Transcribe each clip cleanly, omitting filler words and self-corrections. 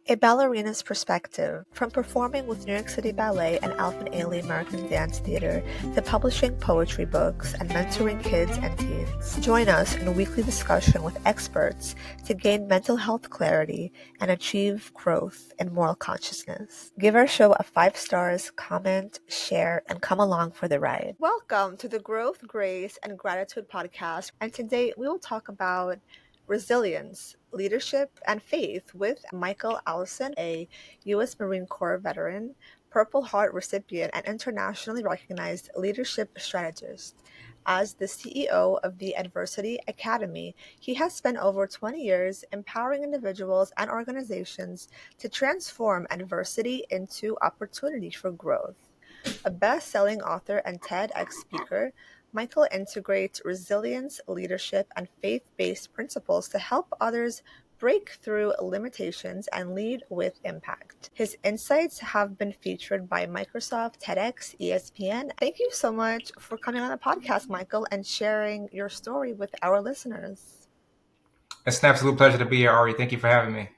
A ballerina's perspective, from performing with New York City Ballet and Alvin Ailey American Dance Theater to publishing poetry books and mentoring kids and teens. Join us in a weekly discussion with experts to gain mental health clarity and achieve growth and moral consciousness. Give our show a 5 stars, comment, share, and come along for the ride. Welcome to the Growth, Grace, and Gratitude podcast. And today we will talk about resilience, leadership, and faith with Michael Allison, a U.S. Marine Corps veteran, Purple Heart recipient, and internationally recognized leadership strategist. As the CEO of the Adversity Academy, he has spent over 20 years empowering individuals and organizations to transform adversity into opportunity for growth. A best-selling author and TEDx speaker, Michael integrates resilience, leadership, and faith-based principles to help others break through limitations and lead with impact. His insights have been featured by Microsoft, TEDx, ESPN. Thank you so much for coming on the podcast, Michael, and sharing your story with our listeners. It's an absolute pleasure to be here, Ari. Thank you for having me.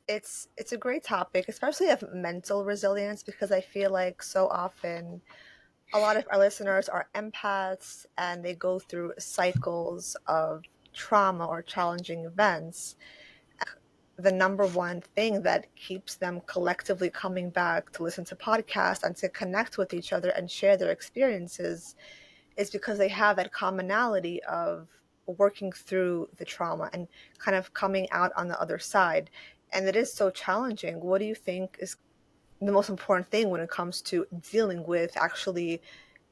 It's a great topic, especially of mental resilience, because I feel like so often a lot of our listeners are empaths and they go through cycles of trauma or challenging events. The number one thing that keeps them collectively coming back to listen to podcasts and to connect with each other and share their experiences is because they have that commonality of working through the trauma and kind of coming out on the other side. And it is so challenging. What do you think is the most important thing when it comes to dealing with actually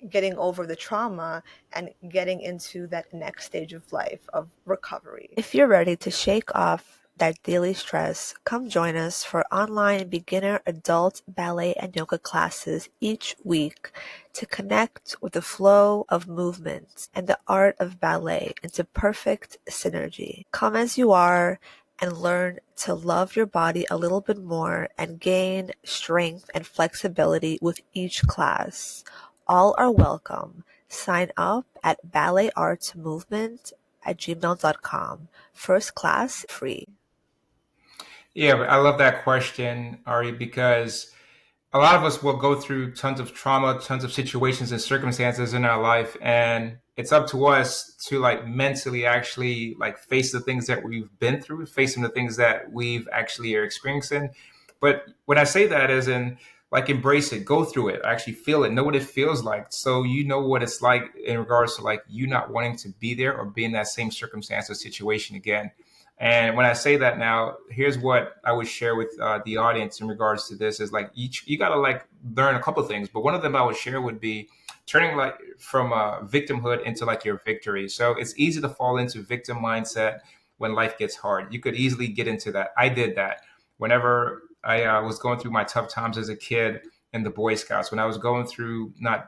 getting over the trauma and getting into that next stage of life of recovery? If you're ready to shake off that daily stress, come join us for online beginner, adult, ballet, and yoga classes each week to connect with the flow of movement and the art of ballet into perfect synergy. Come as you are and learn to love your body a little bit more and gain strength and flexibility with each class. All are welcome. Sign up at balletartsmovement@gmail.com. First class free. Yeah, but I love that question, Ari, because a lot of us will go through tons of trauma, tons of situations and circumstances in our life, and it's up to us to like mentally actually like face the things that we've been through, facing the things that we've actually are experiencing. But when I say that, as in like embrace it, go through it, actually feel it, know what it feels like, so you know what it's like in regards to like you not wanting to be there or be in that same circumstance or situation again. And when I say that now, here's what I would share with the audience in regards to this is like each you gotta like learn a couple of things, but one of them I would share would be turning like from victimhood into like your victory. So it's easy to fall into victim mindset when life gets hard. You could easily get into that. I did that whenever I was going through my tough times as a kid in the Boy Scouts, when I was going through not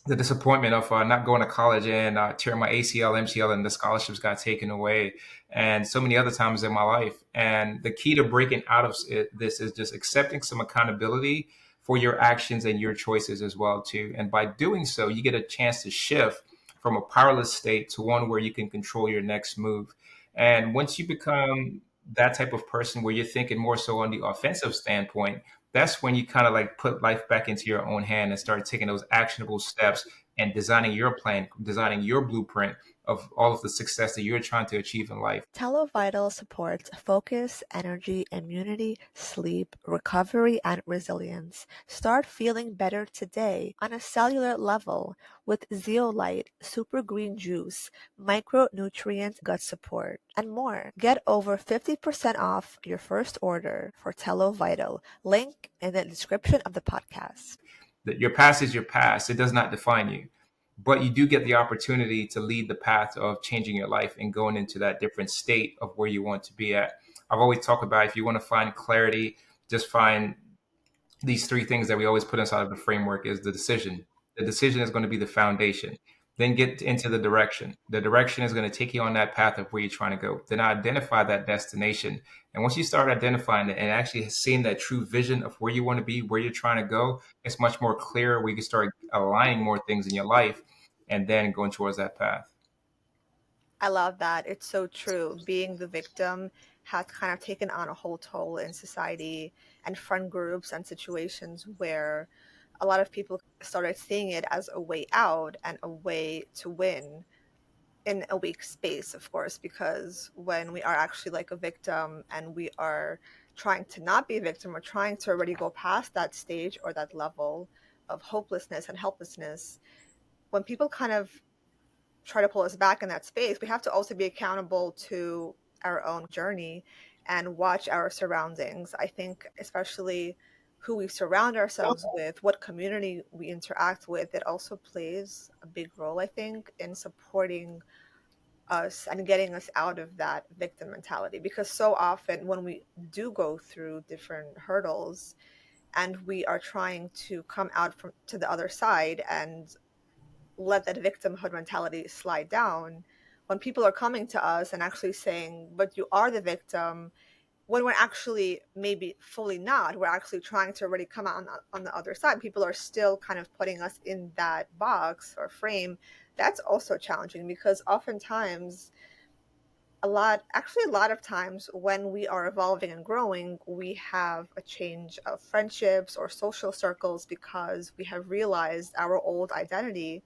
the disappointment of not going to college and tearing my ACL, MCL, and the scholarships got taken away, and so many other times in my life. And the key to breaking out of this is just accepting some accountability for your actions and your choices as well too. And by doing so, you get a chance to shift from a powerless state to one where you can control your next move. And once you become that type of person where you're thinking more so on the offensive standpoint, that's when you kind of like put life back into your own hand and start taking those actionable steps and designing your plan, designing your blueprint of all of the success that you're trying to achieve in life. TeloVital supports focus, energy, immunity, sleep, recovery, and resilience. Start feeling better today on a cellular level with Zeolite, super green juice, micronutrient gut support, and more. Get over 50% off your first order for TeloVital. Link in the description of the podcast. That your past is your past. It does not define you. But you do get the opportunity to lead the path of changing your life and going into that different state of where you want to be at. I've always talked about if you want to find clarity, just find these three things that we always put inside of the framework is the decision. The decision is going to be the foundation. Then get into the direction. The direction is going to take you on that path of where you're trying to go. Then identify that destination. And once you start identifying it and actually seeing that true vision of where you want to be, where you're trying to go, it's much more clear where you can start aligning more things in your life and then going towards that path. I love that. It's so true. Being the victim has kind of taken on a whole toll in society and friend groups and situations where a lot of people started seeing it as a way out and a way to win in a weak space, of course, because when we are actually like a victim and we are trying to not be a victim or trying to already go past that stage or that level of hopelessness and helplessness, when people kind of try to pull us back in that space, we have to also be accountable to our own journey and watch our surroundings. I think, especially who we surround ourselves with, what community we interact with, it also plays a big role, I think, in supporting us and getting us out of that victim mentality. Because so often when we do go through different hurdles and we are trying to come out from to the other side and let that victimhood mentality slide down, when people are coming to us and actually saying, but you are the victim, when we're actually maybe fully not, we're actually trying to already come out on the other side, people are still kind of putting us in that box or frame. That's also challenging because oftentimes a lot of times when we are evolving and growing, we have a change of friendships or social circles because we have realized our old identity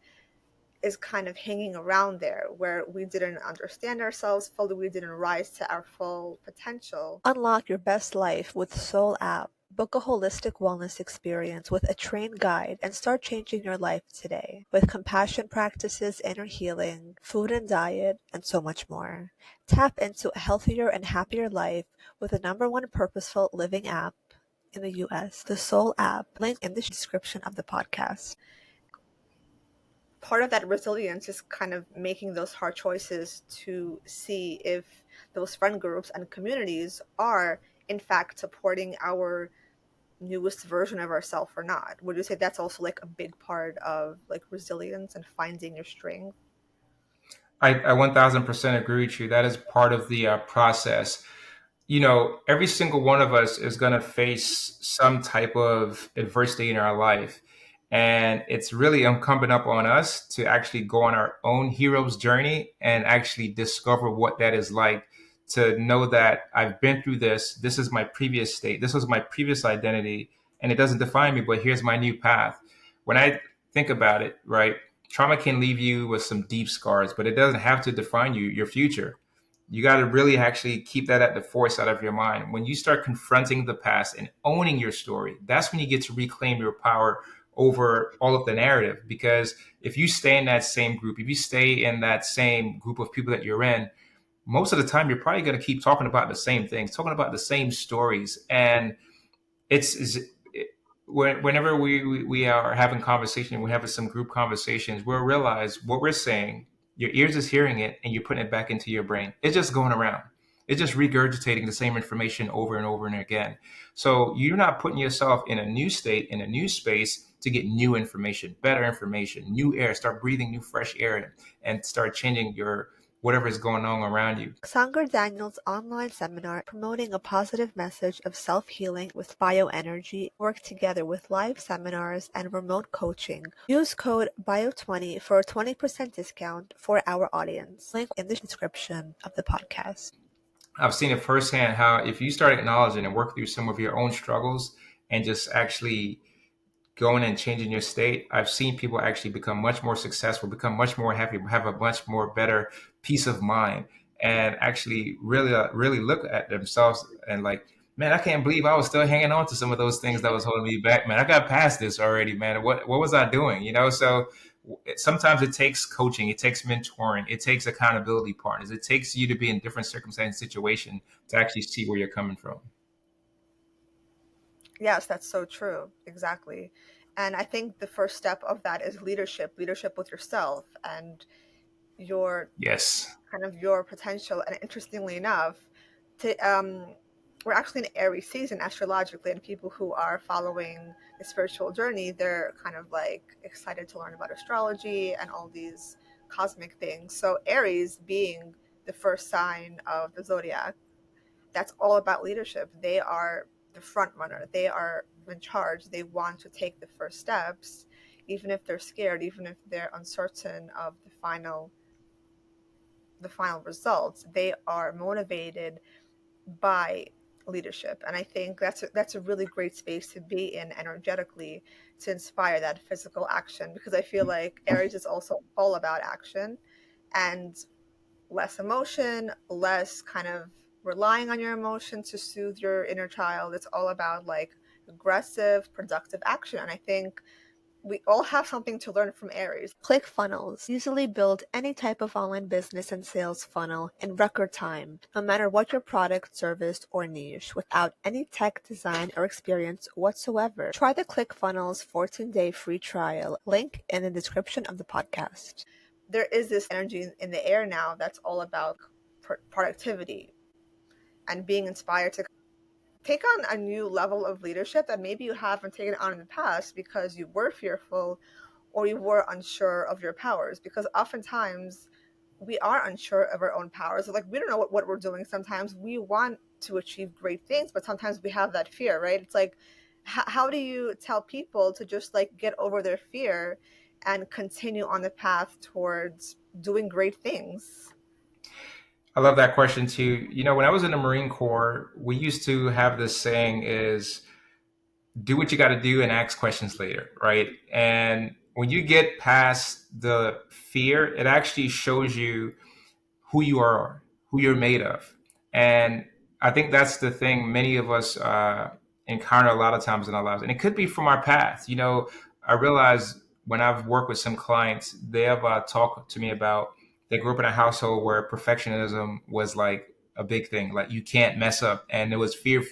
is kind of hanging around there where we didn't understand ourselves fully, we didn't rise to our full potential. Unlock your best life with Soul app. Book a holistic wellness experience with a trained guide and start changing your life today with compassion practices, inner healing, food and diet, and so much more. Tap into a healthier and happier life with the number one purposeful living app in the US, the Soul app. Link in the description of the podcast. Part of that resilience is kind of making those hard choices to see if those friend groups and communities are in fact supporting our newest version of ourselves or not. Would you say that's also like a big part of like resilience and finding your strength? I 1000% agree with you. That is part of the process. Every single one of us is going to face some type of adversity in our life. And it's really incumbent upon us to actually go on our own hero's journey and actually discover what that is like, to know that I've been through this. This is my previous state. This was my previous identity, and it doesn't define me, but here's my new path. When I think about it, right, trauma can leave you with some deep scars, but it doesn't have to define your future. You got to really actually keep that at the foresight of your mind. When you start confronting the past and owning your story, that's when you get to reclaim your power over all of the narrative. Because if you stay in that same group, if you stay in that same group of people that you're in, most of the time you're probably going to keep talking about the same things, talking about the same stories. And it's whenever we are having conversation, we're having some group conversations, we'll realize what we're saying, your ears is hearing it, and you're putting it back into your brain. It's just going around. It's just regurgitating the same information over and over and again. So you're not putting yourself in a new state, in a new space to get new information, better information, new air, start breathing new fresh air, and start changing your whatever is going on around you. Sanger Daniels' online seminar promoting a positive message of self-healing with bioenergy work together with live seminars and remote coaching. Use code BIO20 for a 20% discount for our audience. Link in the description of the podcast. I've seen it firsthand how if you start acknowledging and work through some of your own struggles and just actually going and changing your state, I've seen people actually become much more successful, become much more happy, have a much more better peace of mind, and actually really look at themselves and like, man, I can't believe I was still hanging on to some of those things that was holding me back. Man, I got past this already, man. What was I doing? So sometimes it takes coaching, it takes mentoring, it takes accountability partners, it takes you to be in different circumstance situation to actually see where you're coming from. Yes, that's so true. Exactly. And I think the first step of that is leadership with yourself and your Yes. kind of your potential. And interestingly enough, to we're actually in Aries season astrologically, and people who are following the spiritual journey, they're kind of like excited to learn about astrology and all these cosmic things. So Aries being the first sign of the zodiac, that's all about leadership. They are the front runner. They are in charge. They want to take the first steps, even if they're scared, even if they're uncertain of the final results. They are motivated by leadership. And I think that's a really great space to be in energetically, to inspire that physical action, because I feel like Aries is also all about action and less emotion, less kind of relying on your emotion to soothe your inner child. It's all about like aggressive, productive action. And I think we all have something to learn from Aries. ClickFunnels easily build any type of online business and sales funnel in record time, no matter what your product, service, or niche, without any tech design or experience whatsoever. Try the ClickFunnels 14-day free trial, link in the description of the podcast. There is this energy in the air now that's all about productivity and being inspired to take on a new level of leadership that maybe you haven't taken on in the past because you were fearful or you were unsure of your powers. Because oftentimes we are unsure of our own powers. Like, we don't know what we're doing. Sometimes we want to achieve great things, but sometimes we have that fear, right? It's like, how do you tell people to just like get over their fear and continue on the path towards doing great things? I love that question too. When I was in the Marine Corps, we used to have this saying is do what you got to do and ask questions later, right? And when you get past the fear, it actually shows you who you are, who you're made of. And I think that's the thing many of us encounter a lot of times in our lives. And it could be from our past. I realize when I've worked with some clients, they have talked to me about they grew up in a household where perfectionism was like a big thing. Like you can't mess up. And it was fear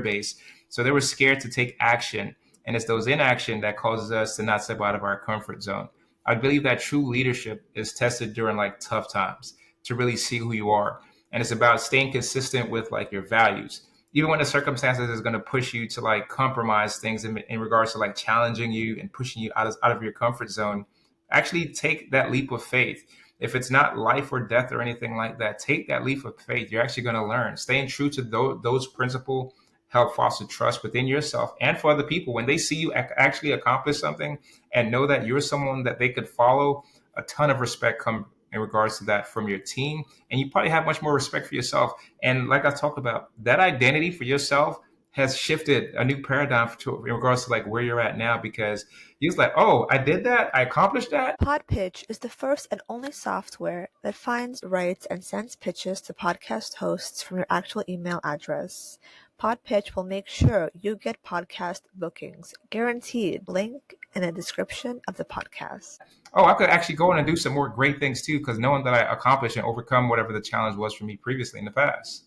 based. So they were scared to take action. And it's those inaction that causes us to not step out of our comfort zone. I believe that true leadership is tested during like tough times to really see who you are. And it's about staying consistent with like your values. Even when the circumstances is going to push you to like compromise things in regards to like challenging you and pushing you out of your comfort zone, actually take that leap of faith. If it's not life or death or anything like that, take that leap of faith. You're actually going to learn. Staying true to those principles help foster trust within yourself and for other people. When they see you actually accomplish something and know that you're someone that they could follow, a ton of respect come in regards to that from your team. And you probably have much more respect for yourself. And like I talked about, that identity for yourself has shifted a new paradigm in regards to like where you're at now, because you're like, oh, I did that. I accomplished that. Podpitch is the first and only software that finds, writes, and sends pitches to podcast hosts from your actual email address. Podpitch will make sure you get podcast bookings, guaranteed. Link in the description of the podcast. Oh, I could actually go in and do some more great things too, because knowing that I accomplished and overcome whatever the challenge was for me previously in the past.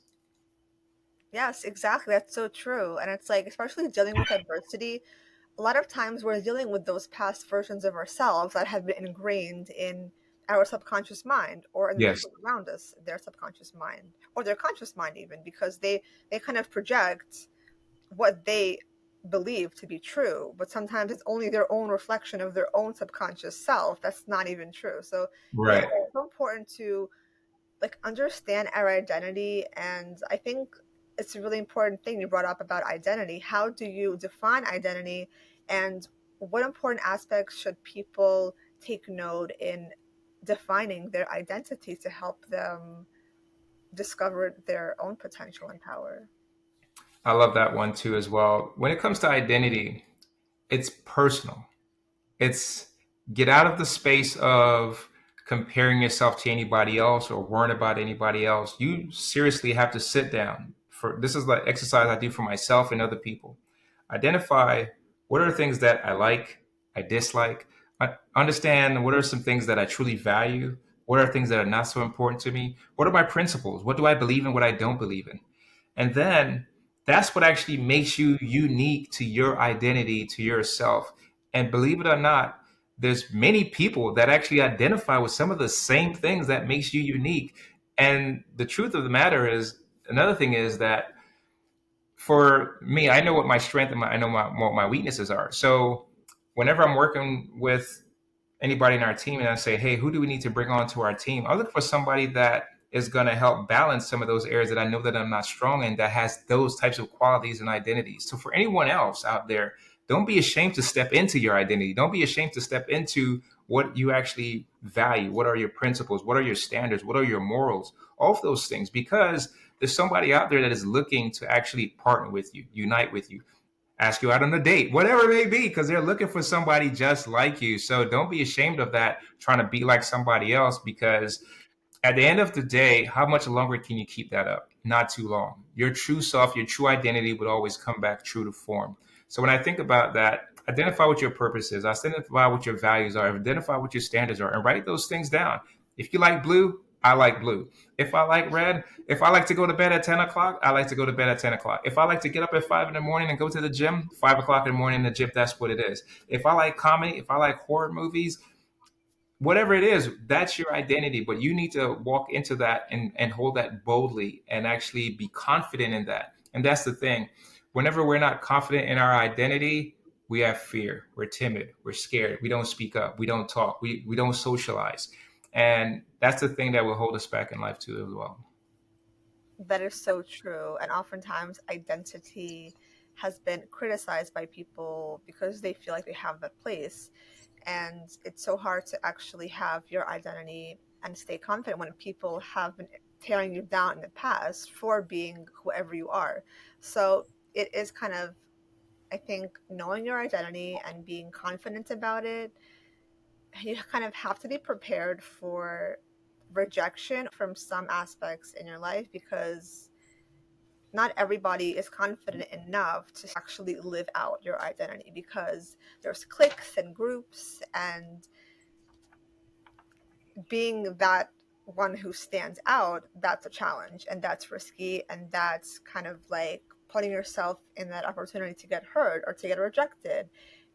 Yes, exactly. That's so true. And it's like, especially dealing with adversity, a lot of times we're dealing with those past versions of ourselves that have been ingrained in our subconscious mind or in the Yes. people around us, their subconscious mind or their conscious mind even, because they kind of project what they believe to be true, but sometimes it's only their own reflection of their own subconscious self that's not even true. So yeah, Right. it's so important to like understand our identity. And I think it's a really important thing you brought up about identity. How do you define identity, and what important aspects should people take note in defining their identity to help them discover their own potential and power? I love that one too as well. When it comes to identity, it's personal. It's get out of the space of comparing yourself to anybody else or worrying about anybody else. You seriously have to sit down. For this is like exercise I do for myself and other people. Identify what are the things that I like, I dislike. Understand what are some things that I truly value. What are things that are not so important to me? What are my principles? What do I believe in? What I don't believe in? And then that's what actually makes you unique to your identity, to yourself. And believe it or not, there's many people that actually identify with some of the same things that makes you unique. And the truth of the matter is, another thing is that for me, I know what my strength and I know what my weaknesses are. So whenever I'm working with anybody in our team and I say, hey, who do we need to bring on to our team? I look for somebody that is going to help balance some of those areas that I know that I'm not strong in, that has those types of qualities and identities. So for anyone else out there, don't be ashamed to step into your identity. Don't be ashamed to step into what you actually value. What are your principles? What are your standards? What are your morals? All of those things, because There's somebody out there that is looking to actually partner with you, unite with you, ask you out on a date, whatever it may be, because they're looking for somebody just like you. So don't be ashamed of that, trying to be like somebody else, because at the end of the day, how much longer can you keep that up? Not too long. Your true self, your true identity would always come back true to form. So when I think about that, identify what your purpose is, identify what your values are, identify what your standards are, and write those things down. If you like blue, I like blue. If I like red, if I like to go to bed at 10 o'clock, I like to go to bed at 10 o'clock. If I like to get up at 5 in the morning and go to the gym, 5 o'clock in the morning in the gym, that's what it is. If I like comedy, if I like horror movies, whatever it is, that's your identity. But you need to walk into that and hold that boldly and actually be confident in that. And that's the thing. Whenever we're not confident in our identity, we have fear. We're timid. We're scared. We don't speak up. We don't talk. We don't socialize. And that's the thing that will hold us back in life too as well. That is so true. And oftentimes, identity has been criticized by people because they feel like they have that place. And it's so hard to actually have your identity and stay confident when people have been tearing you down in the past for being whoever you are. So it is kind of, I think, knowing your identity and being confident about it, you kind of have to be prepared for rejection from some aspects in your life because not everybody is confident enough to actually live out your identity because there's cliques and groups, and being that one who stands out, that's a challenge and that's risky, and that's kind of like putting yourself in that opportunity to get hurt or to get rejected.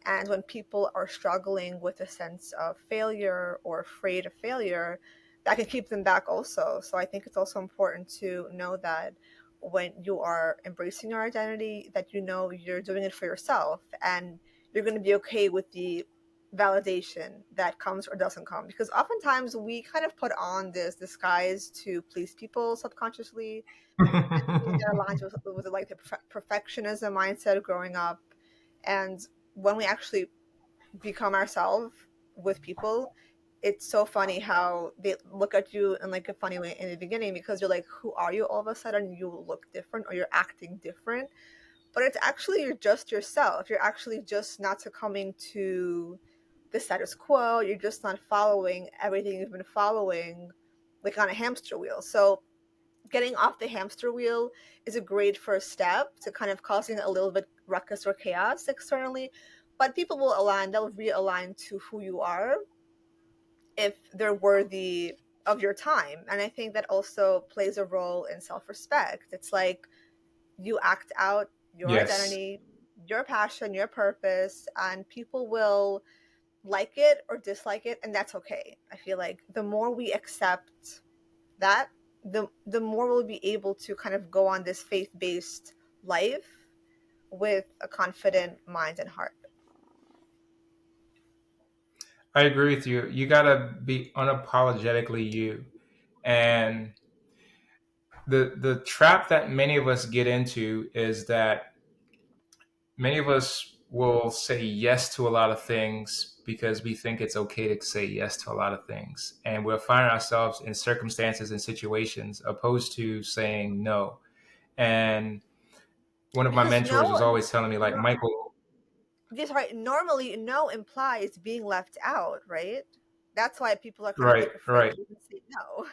And when people are struggling with a sense of failure or afraid of failure, that can keep them back also. So I think it's also important to know that when you are embracing your identity, that you know you're doing it for yourself and you're going to be okay with the validation that comes or doesn't come, because oftentimes we kind of put on this disguise to please people subconsciously. I think that aligns with like the perfectionism mindset of growing up. And when we actually become ourselves with people, it's so funny how they look at you in like a funny way in the beginning because you're like, who are you? All of a sudden you look different or you're acting different, but it's actually you're just yourself. You're actually just not succumbing to the status quo. You're just not following everything you've been following like on a hamster wheel. So getting off the hamster wheel is a great first step to kind of causing a little bit ruckus or chaos externally. But people will align, they'll realign to who you are if they're worthy of your time. And I think that also plays a role in self respect. It's like you act out your Yes, identity, your passion, your purpose, and people will like it or dislike it, and that's okay. I feel like the more we accept that, the more we'll be able to kind of go on this faith-based life with a confident mind and heart. I agree with you. You got to be unapologetically you. And the trap that many of us get into is that many of us will say yes to a lot of things because we think it's okay to say yes to a lot of things. And we'll find ourselves in circumstances and situations opposed to saying no. And one of my Because mentors was no, always telling me, like, no, Michael, just right. Normally, no implies being left out, right? That's why people are kind of right, like afraid right, to even say no.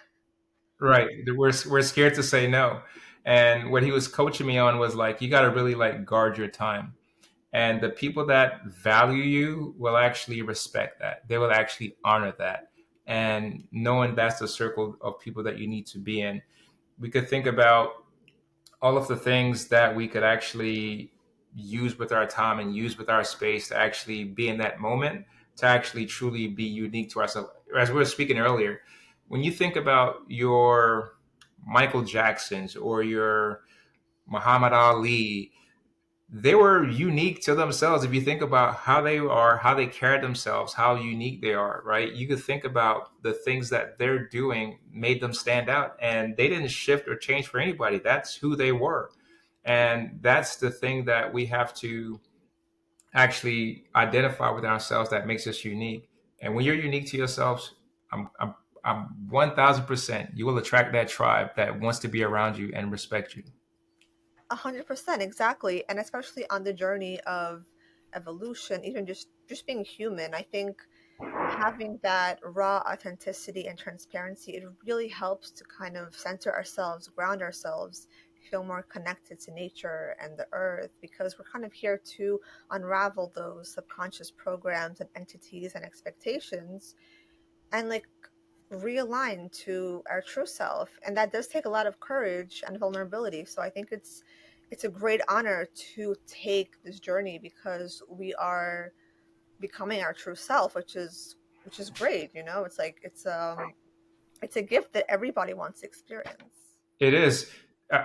right. We're scared to say no. And what he was coaching me on was like, you got to really like guard your time. And the people that value you will actually respect that. They will actually honor that. And knowing that's the circle of people that you need to be in. We could think about all of the things that we could actually use with our time and use with our space to actually be in that moment, to actually truly be unique to ourselves. As we were speaking earlier, when you think about your Michael Jacksons or your Muhammad Ali, they were unique to themselves. If you think about how they are, how they carry themselves, how unique they are, right? You could think about the things that they're doing made them stand out, and they didn't shift or change for anybody. That's who they were. And that's the thing that we have to actually identify with ourselves that makes us unique. And when you're unique to yourselves, I'm 1000%. You will attract that tribe that wants to be around you and respect you. 100%, exactly. And especially on the journey of evolution, even just being human, I think having that raw authenticity and transparency, it really helps to kind of center ourselves, ground ourselves, feel more connected to nature and the earth, because we're kind of here to unravel those subconscious programs and entities and expectations and like realign to our true self. And that does take a lot of courage and vulnerability. So I think it's a great honor to take this journey because we are becoming our true self, which is great. It's like it's a gift that everybody wants to experience. It is.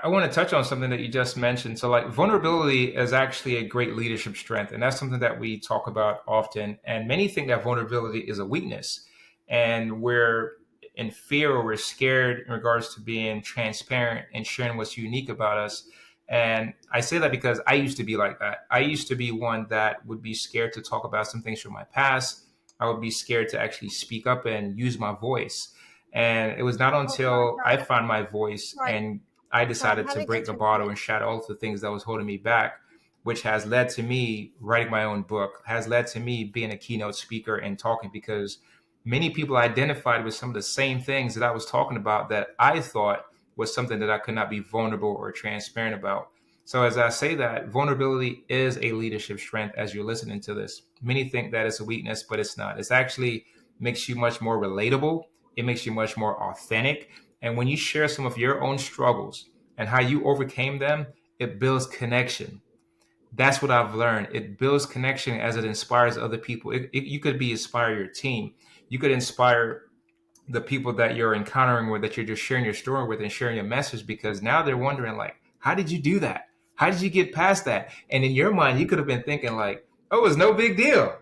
I want to touch on something that you just mentioned. So, like, vulnerability is actually a great leadership strength, and that's something that we talk about often. And many think that vulnerability is a weakness, and we're in fear or we're scared in regards to being transparent and sharing what's unique about us. And I say that because I used to be like that. I used to be one that would be scared to talk about some things from my past. I would be scared to actually speak up and use my voice. And it was not Oh, sorry, until I found my voice sorry, and I sorry. I'm decided to having break the internet. bottle and shatter all of the things that was holding me back, which has led to me writing my own book, has led to me being a keynote speaker and talking because many people identified with some of the same things that I was talking about that I thought was something that I could not be vulnerable or transparent about. So as I say that, vulnerability is a leadership strength as you're listening to this. Many think that it's a weakness, but it's not. It's actually makes you much more relatable. It makes you much more authentic. And when you share some of your own struggles and how you overcame them, it builds connection. That's what I've learned. It builds connection as it inspires other people. You could be inspire your team. You could inspire the people that you're encountering with, that you're just sharing your story with and sharing your message, because now they're wondering like, how did you do that? How did you get past that? And in your mind, you could have been thinking like, oh, it's no big deal.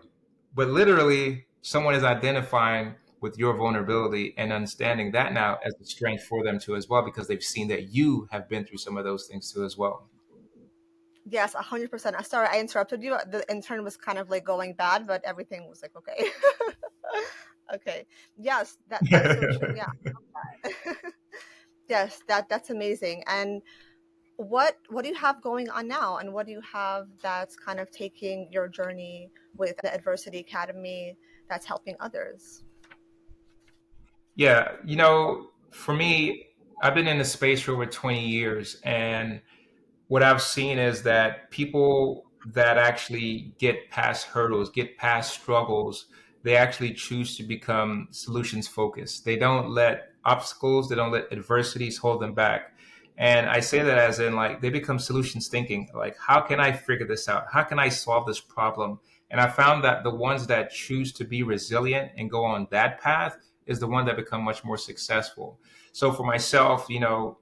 But literally, someone is identifying with your vulnerability and understanding that now as a strength for them too as well, because they've seen that you have been through some of those things too as well. Yes, 100%. Sorry, I interrupted you. The intern was kind of like going bad, but everything was like okay. Okay. Yes, that is so true. Yeah. Yes, that's amazing. And what do you have going on now, and what do you have that's kind of taking your journey with the Adversity Academy that's helping others? Yeah, for me, I've been in the space for over 20 years, and what I've seen is that people that actually get past hurdles, get past struggles, they actually choose to become solutions focused. They don't let obstacles, they don't let adversities hold them back. And I say that as in like they become solutions thinking, like, how can I figure this out? How can I solve this problem? And I found that the ones that choose to be resilient and go on that path is the one that become much more successful. So for myself,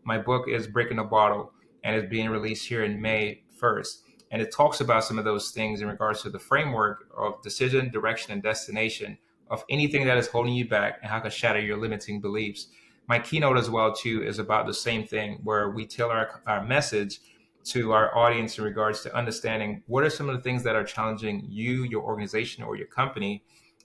my book is Breaking the Bottle and is being released here in May 1st. And it talks about some of those things in regards to the framework of decision, direction, and destination of anything that is holding you back and how to shatter your limiting beliefs. My keynote as well too is about the same thing, where we tailor our message to our audience in regards to understanding what are some of the things that are challenging you, your organization, or your company,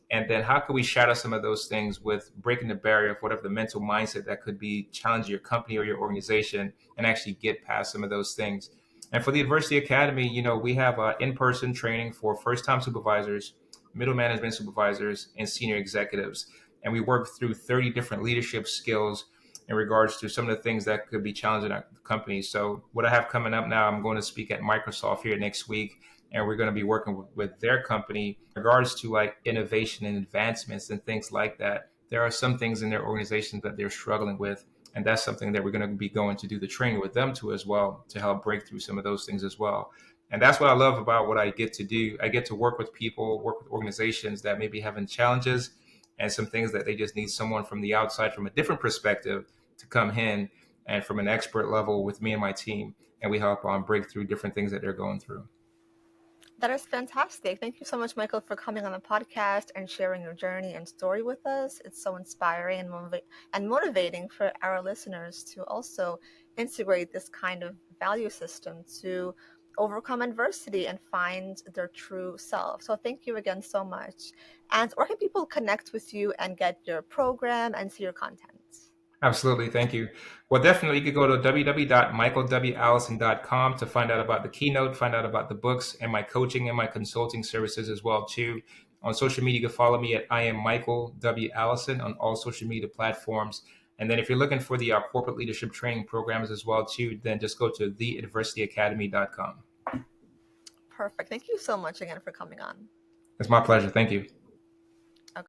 and then how can we shatter some of those things with breaking the barrier of whatever the mental mindset that could be challenging your company or your organization and actually get past some of those things. And for the Adversity Academy, we have in-person training for first-time supervisors, middle management supervisors, and senior executives. And we work through 30 different leadership skills in regards to some of the things that could be challenging our company. So what I have coming up now, I'm going to speak at Microsoft here next week, and we're going to be working with their company in regards to like innovation and advancements and things like that. There are some things in their organizations that they're struggling with, and that's something that we're going to be going to do the training with them too as well, to help break through some of those things as well. And that's what I love about what I get to do. I get to work with people, work with organizations that may be having challenges and some things that they just need someone from the outside, from a different perspective, to come in and from an expert level with me and my team, and we help break through different things that they're going through. That is fantastic. Thank you so much, Michael, for coming on the podcast and sharing your journey and story with us. It's so inspiring and motivating for our listeners to also integrate this kind of value system to overcome adversity and find their true self. So thank you again so much. And where can people connect with you and get your program and see your content? Absolutely. Thank you. Well, definitely you could go to www.michaelwallison.com to find out about the keynote, find out about the books and my coaching and my consulting services as well too. On social media, you can follow me at I am Michael W. Allison on all social media platforms. And then if you're looking for the corporate leadership training programs as well too, then just go to theadversityacademy.com. Perfect. Thank you so much again for coming on. It's my pleasure. Thank you.